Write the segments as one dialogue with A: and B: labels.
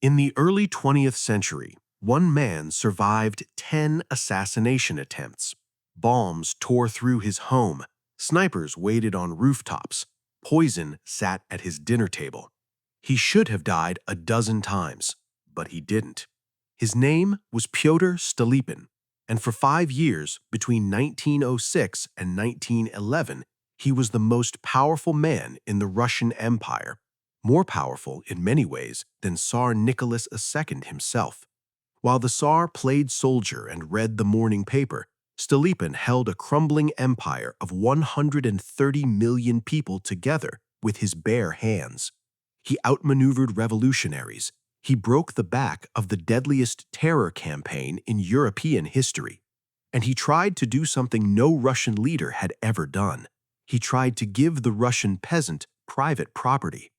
A: In the early 20th century, one man survived 10 assassination attempts. Bombs tore through his home, snipers waited on rooftops, poison sat at his dinner table. He should have died a dozen times, but he didn't. His name was Pyotr Stolypin, and for 5 years, between 1906 and 1911, he was the most powerful man in the Russian Empire, more powerful in many ways than Tsar Nicholas II himself. While the Tsar played soldier and read the morning paper, Stolypin held a crumbling empire of 130 million people together with his bare hands. He outmaneuvered revolutionaries. He broke the back of the deadliest terror campaign in European history. And he tried to do something no Russian leader had ever done. He tried to give the Russian peasant private property.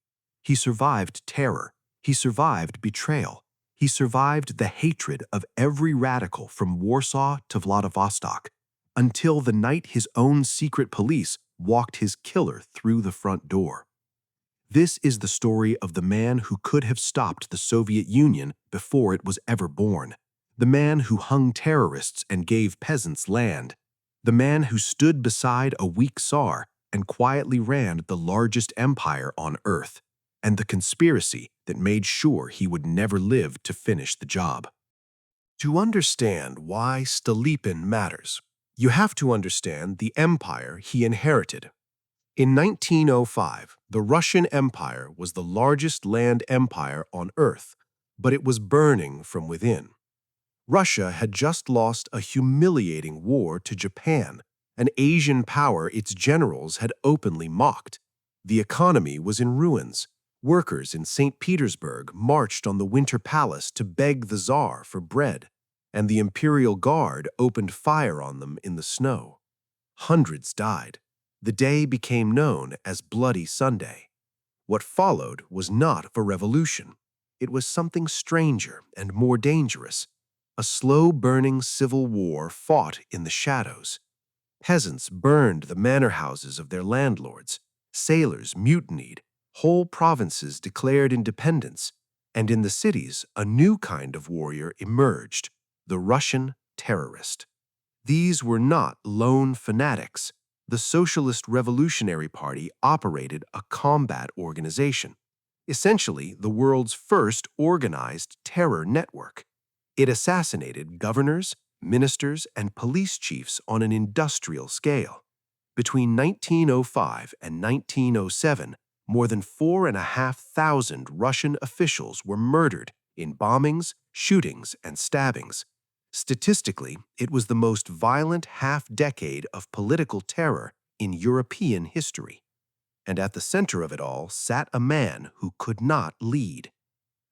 A: He survived terror. He survived betrayal. He survived the hatred of every radical from Warsaw to Vladivostok, until the night his own secret police walked his killer through the front door. This is the story of the man who could have stopped the Soviet Union before it was ever born, the man who hung terrorists and gave peasants land, the man who stood beside a weak Tsar and quietly ran the largest empire on earth, and the conspiracy that made sure he would never live to finish the job. To understand why Stolypin matters, you have to understand the empire he inherited. In 1905, the Russian Empire was the largest land empire on earth, but it was burning from within. Russia had just lost a humiliating war to Japan, an Asian power its generals had openly mocked. The economy was in ruins. Workers in St. Petersburg marched on the Winter Palace to beg the Tsar for bread, and the Imperial Guard opened fire on them in the snow. Hundreds died. The day became known as Bloody Sunday. What followed was not a revolution. It was something stranger and more dangerous, a slow-burning civil war fought in the shadows. Peasants burned the manor houses of their landlords, sailors mutinied, whole provinces declared independence, and in the cities a new kind of warrior emerged, the Russian terrorist. These were not lone fanatics. The Socialist Revolutionary Party operated a combat organization, essentially the world's first organized terror network. It assassinated governors, ministers, and police chiefs on an industrial scale. Between 1905 and 1907, more than 4,500 Russian officials were murdered in bombings, shootings, and stabbings. Statistically, it was the most violent half-decade of political terror in European history. And at the center of it all sat a man who could not lead.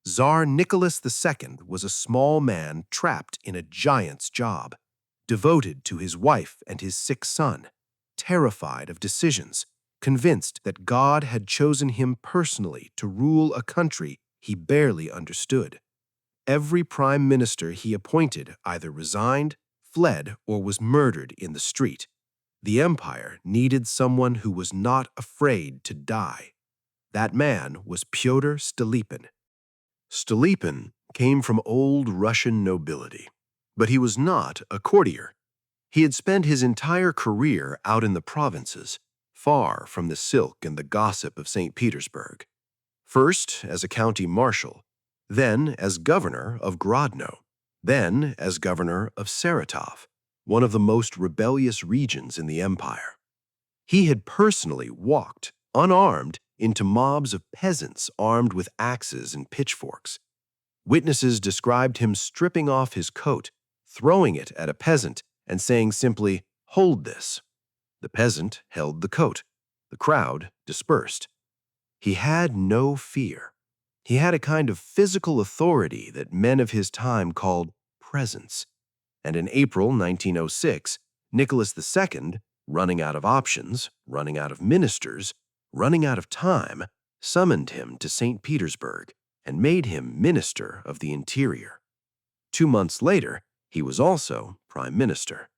A: Tsar Nicholas II was a small man trapped in a giant's job, devoted to his wife and his sick son, terrified of decisions, convinced that God had chosen him personally to rule a country he barely understood. Every prime minister he appointed either resigned, fled, or was murdered in the street. The empire needed someone who was not afraid to die. That man was Pyotr Stolypin. Stolypin came from old Russian nobility, but he was not a courtier. He had spent his entire career out in the provinces, far from the silk and the gossip of St. Petersburg. First as a county marshal, then as governor of Grodno, then as governor of Saratov, one of the most rebellious regions in the empire. He had personally walked, unarmed, into mobs of peasants armed with axes and pitchforks. Witnesses described him stripping off his coat, throwing it at a peasant, and saying simply, "Hold this." The peasant held the coat. The crowd dispersed. He had no fear. He had a kind of physical authority that men of his time called presence. And in April 1906, Nicholas II, running out of options, running out of ministers, running out of time, summoned him to St. Petersburg and made him Minister of the Interior. 2 months later, he was also Prime Minister.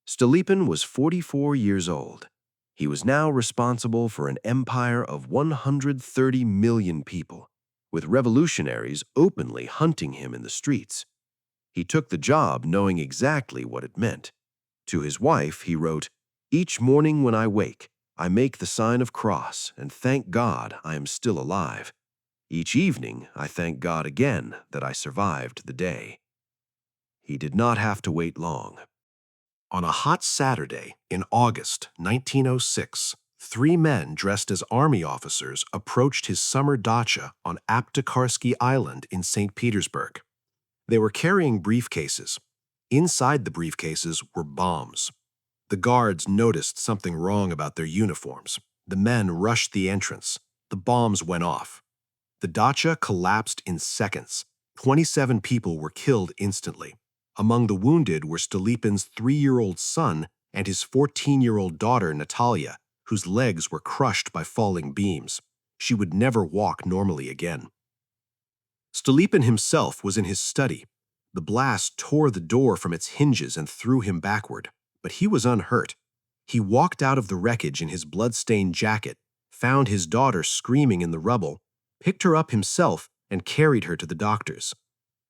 A: Stolypin was 44 years old. He was now responsible for an empire of 130 million people, with revolutionaries openly hunting him in the streets. He took the job knowing exactly what it meant. To his wife, he wrote, "Each morning when I wake, I make the sign of cross and thank God I am still alive. Each evening, I thank God again that I survived the day." He did not have to wait long. On a hot Saturday in August 1906, three men dressed as army officers approached his summer dacha on Aptekarsky Island in St. Petersburg. They were carrying briefcases. Inside the briefcases were bombs. The guards noticed something wrong about their uniforms. The men rushed the entrance. The bombs went off. The dacha collapsed in seconds. 27 people were killed instantly. Among the wounded were Stolypin's 3-year-old son and his 14-year-old daughter, Natalia, whose legs were crushed by falling beams. She would never walk normally again. Stolypin himself was in his study. The blast tore the door from its hinges and threw him backward, but he was unhurt. He walked out of the wreckage in his blood-stained jacket, found his daughter screaming in the rubble, picked her up himself, and carried her to the doctors.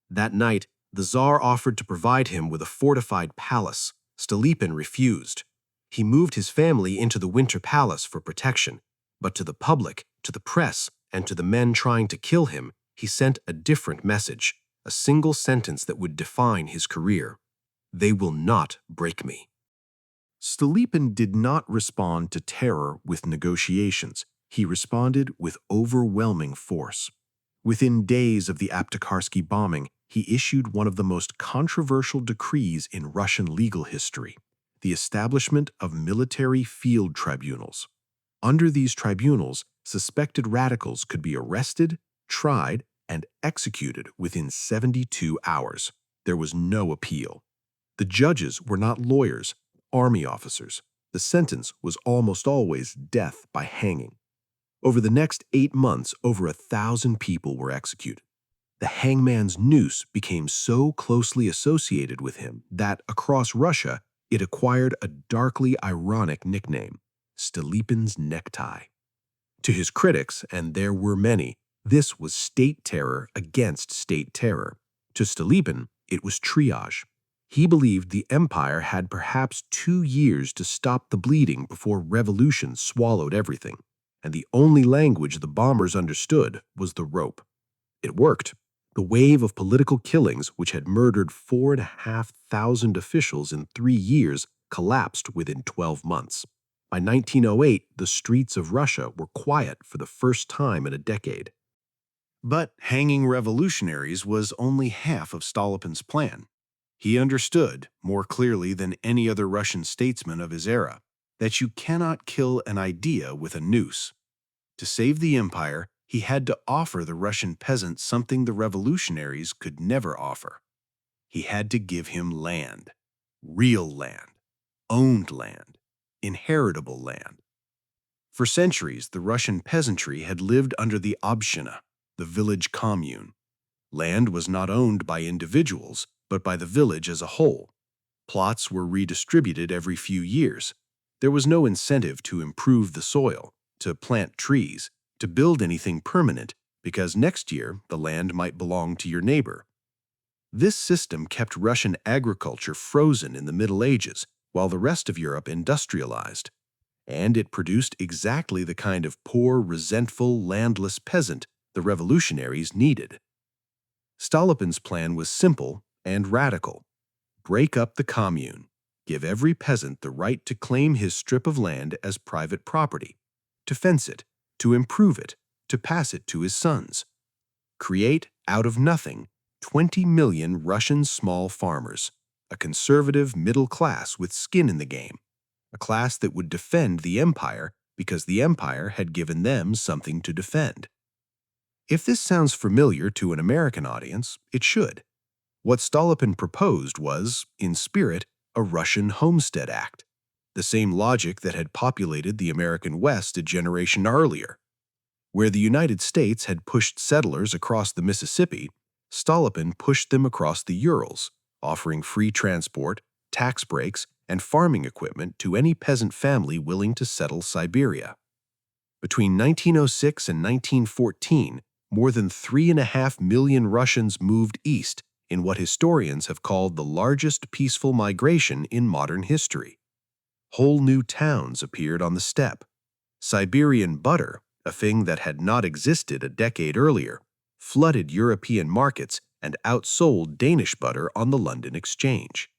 A: That night, the Tsar offered to provide him with a fortified palace. Stolypin refused. He moved his family into the Winter Palace for protection, but to the public, to the press, and to the men trying to kill him, he sent a different message, a single sentence that would define his career: "They will not break me." Stolypin did not respond to terror with negotiations. He responded with overwhelming force. Within days of the Aptekarsky bombing, he issued one of the most controversial decrees in Russian legal history: the establishment of military field tribunals. Under these tribunals, suspected radicals could be arrested, tried, and executed within 72 hours. There was no appeal. The judges were not lawyers, army officers. The sentence was almost always death by hanging. Over the next 8 months, over 1,000 people were executed. The hangman's noose became so closely associated with him that, across Russia, it acquired a darkly ironic nickname: Stolypin's necktie. To his critics, and there were many, this was state terror against state terror. To Stolypin, it was triage. He believed the empire had perhaps 2 years to stop the bleeding before revolution swallowed everything, and the only language the bombers understood was the rope. It worked. The wave of political killings, which had murdered 4,500 officials in 3 years, collapsed within 12 months. By 1908, the streets of Russia were quiet for the first time in a decade. But hanging revolutionaries was only half of Stolypin's plan. He understood, more clearly than any other Russian statesman of his era, that you cannot kill an idea with a noose. To save the empire, he had to offer the Russian peasant something the revolutionaries could never offer. He had to give him land, real land, owned land, inheritable land. For centuries, the Russian peasantry had lived under the obshchina, the village commune. Land was not owned by individuals, but by the village as a whole. Plots were redistributed every few years. There was no incentive to improve the soil, to plant trees, to build anything permanent, because next year the land might belong to your neighbor. This system kept Russian agriculture frozen in the Middle Ages, while the rest of Europe industrialized. And it produced exactly the kind of poor, resentful, landless peasant the revolutionaries needed. Stolypin's plan was simple and radical: break up the commune, give every peasant the right to claim his strip of land as private property, to fence it, to improve it, to pass it to his sons. Create, out of nothing, 20 million Russian small farmers, a conservative middle class with skin in the game, a class that would defend the empire because the empire had given them something to defend. If this sounds familiar to an American audience, it should. What Stolypin proposed was, in spirit, a Russian Homestead Act, the same logic that had populated the American West a generation earlier. Where the United States had pushed settlers across the Mississippi, Stolypin pushed them across the Urals, offering free transport, tax breaks, and farming equipment to any peasant family willing to settle Siberia. Between 1906 and 1914, More than 3.5 million Russians moved east in what historians have called the largest peaceful migration in modern history. Whole new towns appeared on the steppe. Siberian butter, a thing that had not existed a decade earlier, flooded European markets and outsold Danish butter on the London Exchange.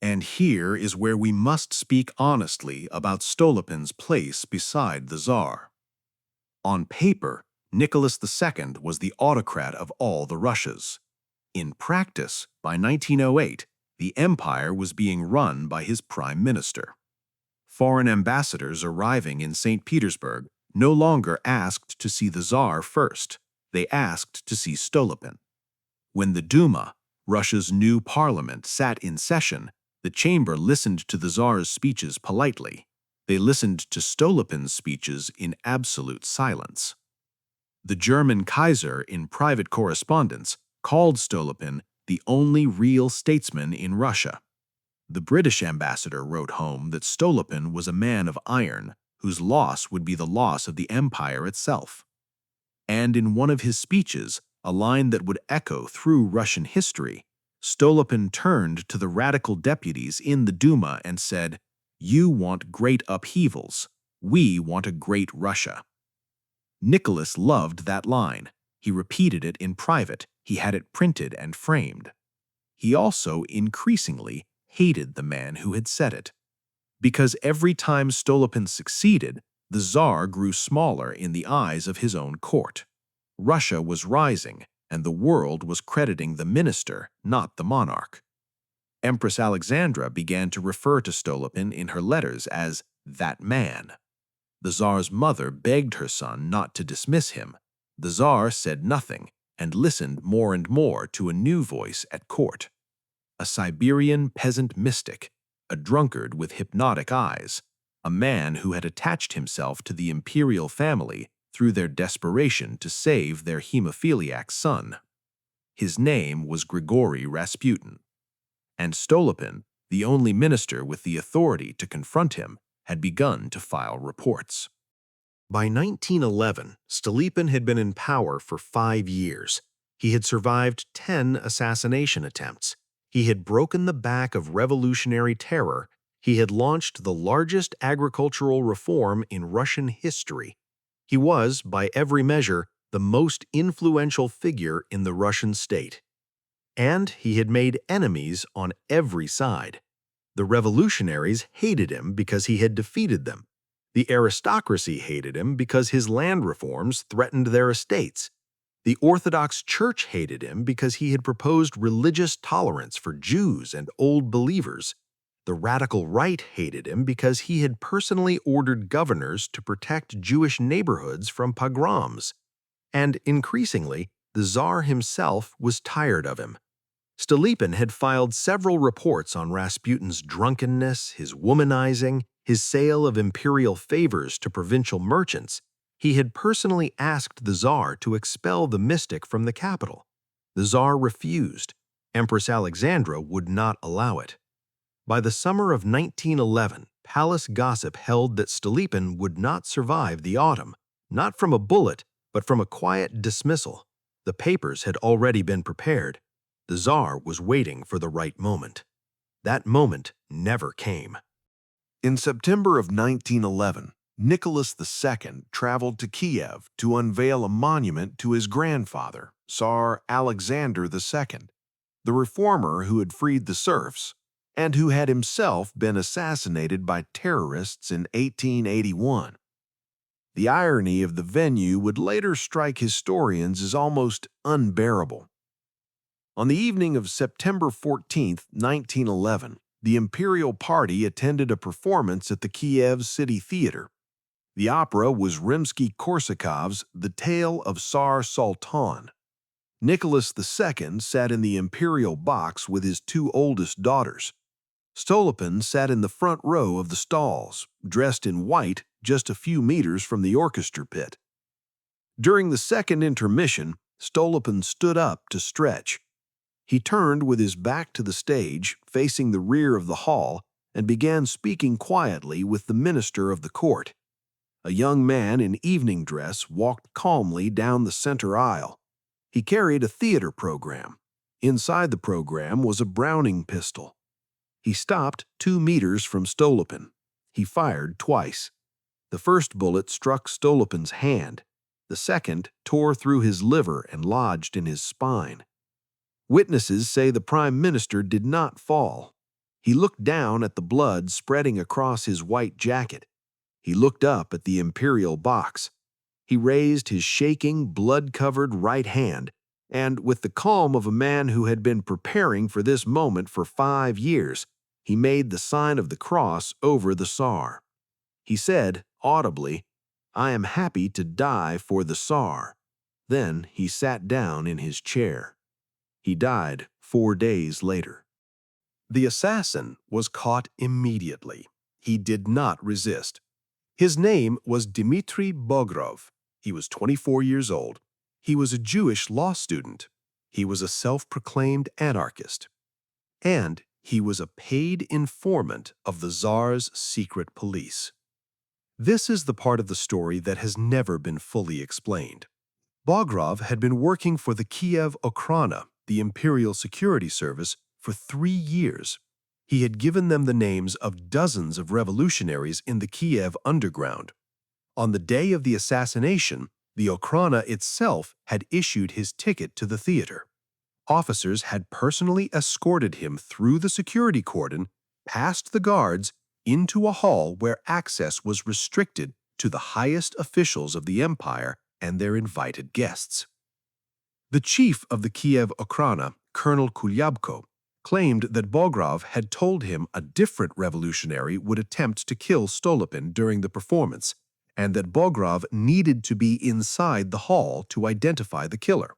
A: And here is where we must speak honestly about Stolypin's place beside the Tsar. On paper, Nicholas II was the autocrat of all the Russias. In practice, by 1908, the empire was being run by his prime minister. Foreign ambassadors arriving in St. Petersburg no longer asked to see the Tsar first. They asked to see Stolypin. When the Duma, Russia's new parliament, sat in session, the chamber listened to the Tsar's speeches politely. They listened to Stolypin's speeches in absolute silence. The German Kaiser, in private correspondence, called Stolypin the only real statesman in Russia. The British ambassador wrote home that Stolypin was a man of iron, whose loss would be the loss of the empire itself. And in one of his speeches, a line that would echo through Russian history, Stolypin turned to the radical deputies in the Duma and said, "You want great upheavals. We want a great Russia." Nicholas loved that line. He repeated it in private. He had it printed and framed. He also increasingly hated the man who had said it. Because every time Stolypin succeeded, the Tsar grew smaller in the eyes of his own court. Russia was rising, and the world was crediting the minister, not the monarch. Empress Alexandra began to refer to Stolypin in her letters as "that man." The Tsar's mother begged her son not to dismiss him. The Tsar said nothing and listened more and more to a new voice at court. A Siberian peasant mystic, a drunkard with hypnotic eyes, a man who had attached himself to the imperial family through their desperation to save their hemophiliac son. His name was Grigory Rasputin. And Stolypin, the only minister with the authority to confront him, had begun to file reports. By 1911, Stolypin had been in power for 5 years. He had survived 10 assassination attempts. He had broken the back of revolutionary terror. He had launched the largest agricultural reform in Russian history. He was, by every measure, the most influential figure in the Russian state. And he had made enemies on every side. The revolutionaries hated him because he had defeated them. The aristocracy hated him because his land reforms threatened their estates. The Orthodox Church hated him because he had proposed religious tolerance for Jews and old believers. The radical right hated him because he had personally ordered governors to protect Jewish neighborhoods from pogroms. And increasingly, the Tsar himself was tired of him. Stolypin had filed several reports on Rasputin's drunkenness, his womanizing, his sale of imperial favors to provincial merchants. He had personally asked the Tsar to expel the mystic from the capital. The Tsar refused. Empress Alexandra would not allow it. By the summer of 1911, palace gossip held that Stolypin would not survive the autumn, not from a bullet, but from a quiet dismissal. The papers had already been prepared. The Tsar was waiting for the right moment. That moment never came. In September of 1911, Nicholas II traveled to Kiev to unveil a monument to his grandfather, Tsar Alexander II, the reformer who had freed the serfs, and who had himself been assassinated by terrorists in 1881. The irony of the venue would later strike historians as almost unbearable. On the evening of September 14, 1911, the Imperial Party attended a performance at the Kiev City Theater. The opera was Rimsky-Korsakov's The Tale of Tsar Sultan. Nicholas II sat in the imperial box with his 2 oldest daughters. Stolypin sat in the front row of the stalls, dressed in white just a few meters from the orchestra pit. During the second intermission, Stolypin stood up to stretch. He turned with his back to the stage, facing the rear of the hall, and began speaking quietly with the minister of the court. A young man in evening dress walked calmly down the center aisle. He carried a theater program. Inside the program was a Browning pistol. He stopped 2 meters from Stolypin. He fired twice. The first bullet struck Stolypin's hand. The second tore through his liver and lodged in his spine. Witnesses say the Prime Minister did not fall. He looked down at the blood spreading across his white jacket. He looked up at the imperial box. He raised his shaking, blood-covered right hand, and with the calm of a man who had been preparing for this moment for 5 years, he made the sign of the cross over the Tsar. He said, audibly, "I am happy to die for the Tsar." Then he sat down in his chair. He died 4 days later. The assassin was caught immediately. He did not resist. His name was Dmitry Bogrov. He was 24 years old. He was a Jewish law student. He was a self-proclaimed anarchist. And he was a paid informant of the Tsar's secret police. This is the part of the story that has never been fully explained. Bogrov had been working for the Kiev Okhrana, the Imperial Security Service, for 3 years. He had given them the names of dozens of revolutionaries in the Kiev underground. On the day of the assassination, the Okhrana itself had issued his ticket to the theater. Officers had personally escorted him through the security cordon, past the guards, into a hall where access was restricted to the highest officials of the empire and their invited guests. The chief of the Kiev Okhrana, Colonel Kulyabko, claimed that Bogrov had told him a different revolutionary would attempt to kill Stolypin during the performance, and that Bogrov needed to be inside the hall to identify the killer.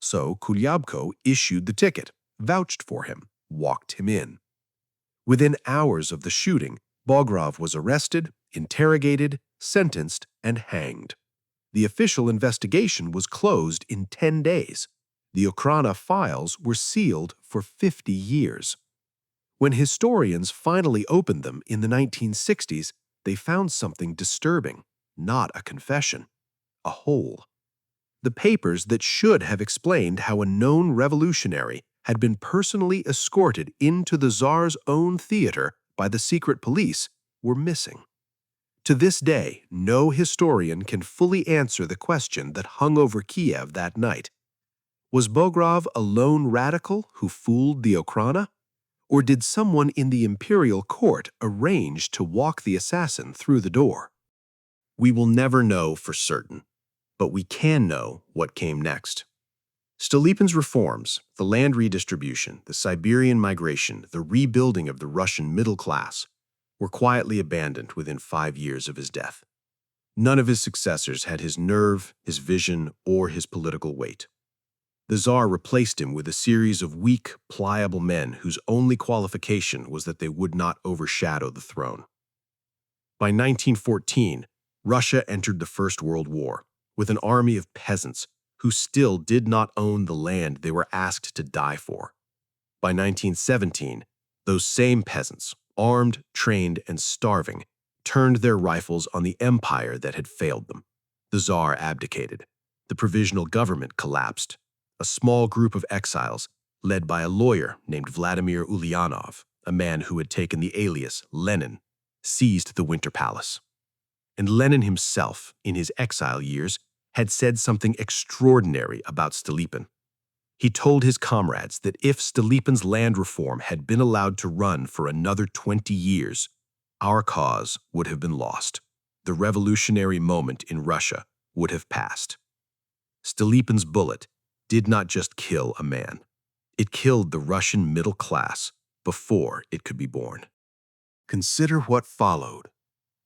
A: So Kulyabko issued the ticket, vouched for him, walked him in. Within hours of the shooting, Bogrov was arrested, interrogated, sentenced, and hanged. The official investigation was closed in 10 days. The Okhrana files were sealed for 50 years. When historians finally opened them in the 1960s, they found something disturbing, not a confession, a hole. The papers that should have explained how a known revolutionary had been personally escorted into the Tsar's own theater by the secret police were missing. To this day, no historian can fully answer the question that hung over Kiev that night. Was Bogrov a lone radical who fooled the Okhrana? Or did someone in the imperial court arrange to walk the assassin through the door? We will never know for certain, but we can know what came next. Stolypin's reforms, the land redistribution, the Siberian migration, the rebuilding of the Russian middle class, were quietly abandoned within 5 years of his death. None of his successors had his nerve, his vision, or his political weight. The Tsar replaced him with a series of weak, pliable men whose only qualification was that they would not overshadow the throne. By 1914, Russia entered the First World War with an army of peasants who still did not own the land they were asked to die for. By 1917, those same peasants, armed, trained, and starving, turned their rifles on the empire that had failed them. The Tsar abdicated. The provisional government collapsed. A small group of exiles, led by a lawyer named Vladimir Ulyanov, a man who had taken the alias Lenin, seized the Winter Palace. And Lenin himself, in his exile years, had said something extraordinary about Stolypin. He told his comrades that if Stolypin's land reform had been allowed to run for another 20 years, our cause would have been lost. The revolutionary moment in Russia would have passed. Stolypin's bullet did not just kill a man. It killed the Russian middle class before it could be born. Consider what followed.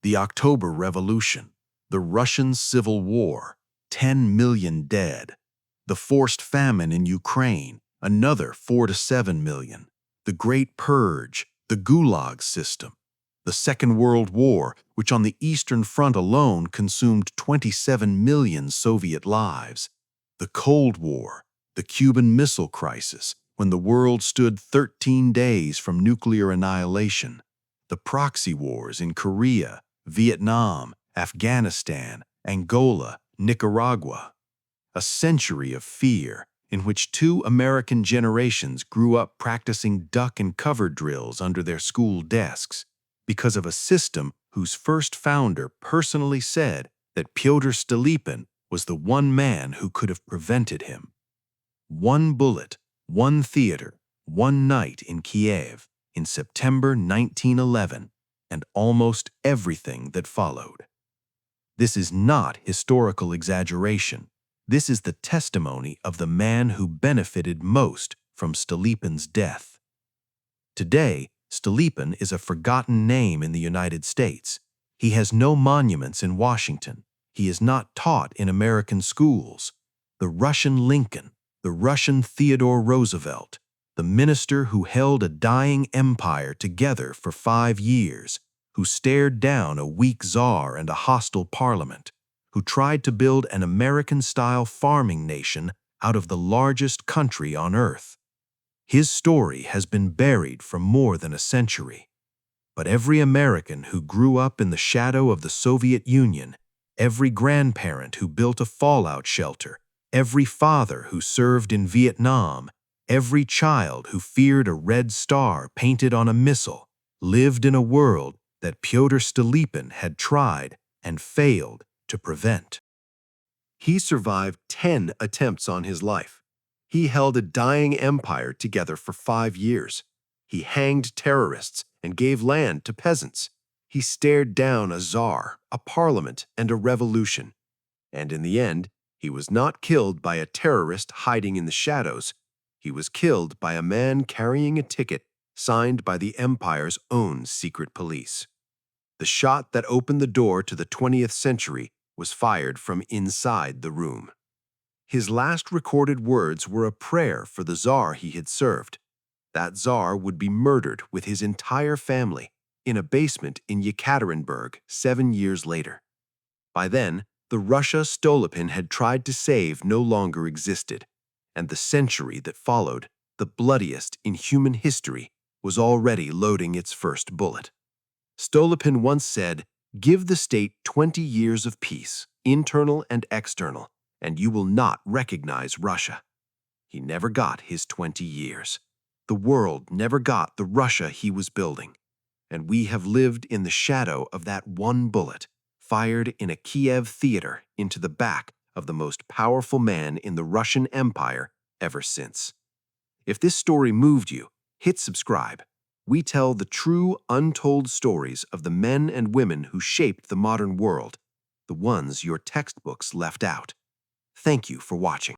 A: The October Revolution, the Russian Civil War, 10 million dead. The forced famine in Ukraine, another 4 to 7 million. The Great Purge, the Gulag system. The Second World War, which on the Eastern Front alone consumed 27 million Soviet lives. The Cold War, the Cuban Missile Crisis, when the world stood 13 days from nuclear annihilation. The proxy wars in Korea, Vietnam, Afghanistan, Angola, Nicaragua. A century of fear in which two American generations grew up practicing duck and cover drills under their school desks because of a system whose first founder personally said that Pyotr Stolypin was the one man who could have prevented him. One bullet, one theater, one night in Kiev in September 1911, and almost everything that followed. This is not historical exaggeration. This is the testimony of the man who benefited most from Stolypin's death. Today, Stolypin is a forgotten name in the United States. He has no monuments in Washington. He is not taught in American schools. The Russian Lincoln, the Russian Theodore Roosevelt, the minister who held a dying empire together for 5 years, who stared down a weak czar and a hostile parliament, who tried to build an American-style farming nation out of the largest country on earth. His story has been buried for more than a century. But every American who grew up in the shadow of the Soviet Union, every grandparent who built a fallout shelter, every father who served in Vietnam, every child who feared a red star painted on a missile, lived in a world that Pyotr Stolypin had tried and failed to prevent. He survived 10 attempts on his life. He held a dying empire together for 5 years. He hanged terrorists and gave land to peasants. He stared down a czar, a parliament, and a revolution. And in the end, he was not killed by a terrorist hiding in the shadows. He was killed by a man carrying a ticket signed by the empire's own secret police. The shot that opened the door to the 20th century was fired from inside the room. His last recorded words were a prayer for the czar he had served. That czar would be murdered with his entire family in a basement in Yekaterinburg 7 years later. By then, the Russia Stolypin had tried to save no longer existed, and the century that followed, the bloodiest in human history, was already loading its first bullet. Stolypin once said, "Give the state 20 years of peace, internal and external, and you will not recognize Russia." He never got his 20 years. The world never got the Russia he was building. And we have lived in the shadow of that one bullet, fired in a Kiev theater into the back of the most powerful man in the Russian Empire ever since. If this story moved you, hit subscribe. We tell the true, untold stories of the men and women who shaped the modern world, the ones your textbooks left out. Thank you for watching.